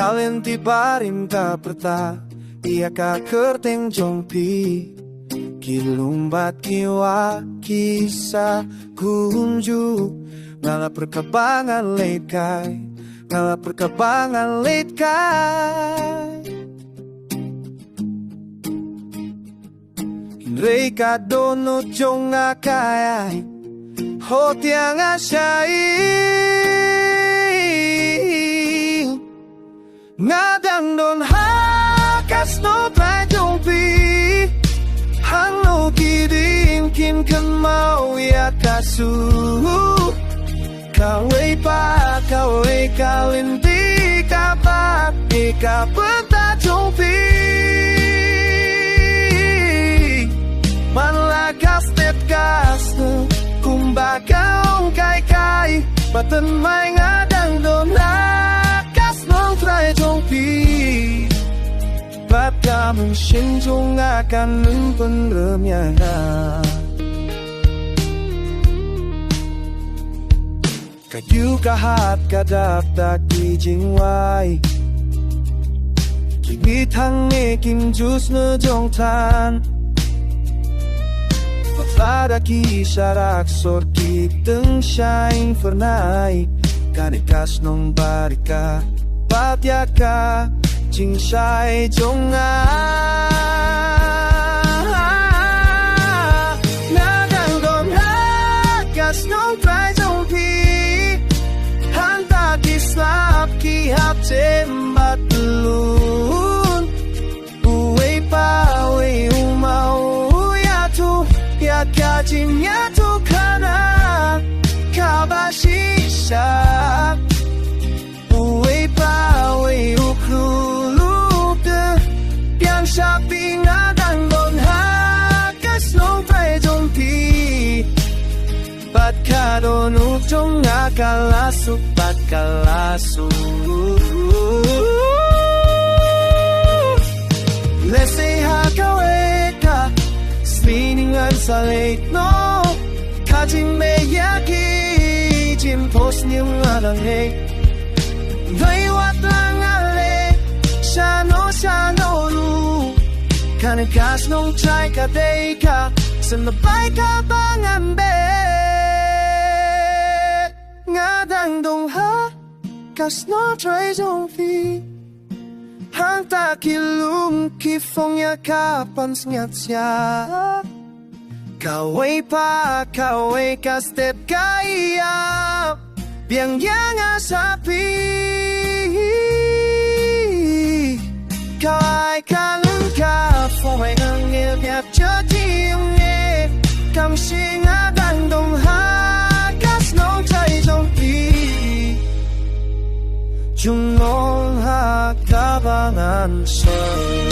Kalian tibarim ka perta iya ka kerteng jongpi kilumbat kiwa kisah kunju ngala perkabangan late kai ngala perkabangan late kai Rei ka dono jong akay ho tiang asyai Ngadang don hakas no trai jong pi hang no kirim kin kan mau ya kasu kawai pa kawai kalinti kapat ika penta jong pi Malakas tep kas kumbaga ong kai kai batan mai ngadang don try jong pi Bat kamong shin jong akan nung remya na Kayu kahat kadap tak di jingwai Kibit hang e kim jus na jong tan Patlada ki syarak sor ki teng shine fernai Kanikas nong barika Patyaka Jing Shai Jong Nagang Don Hakas Nong Trai Jong Pi Hanta Kislap Ki Hap Tembat Lun Uwe Pa Uwe Umau Yatu Yat Kajin Yatu Kana Kabashi Shak Sabi nga dang don hakas nung try jong pi Bat ka don utong nga kalasuk bat kalasuk Lesay hakawe ka Sliningan sa late no Kajing meyaki Jim post niyong alangay Daywat lang ale Shano lu Kanikas nung try ka day ka Sanabay ka bang ambe Ngadang dong ha Kas no try jong pi Hang ta kilum kifong yakapan sengat siya Kaway pa kaway ka step kaya Biang yang asapi Kaway ka lang ka Phôi ngang nghe đẹp cho tim nghe Cảm sinh á đang đồng hát Các nấu cháy trong tí Chúng ngon hát cả bằng ăn sơ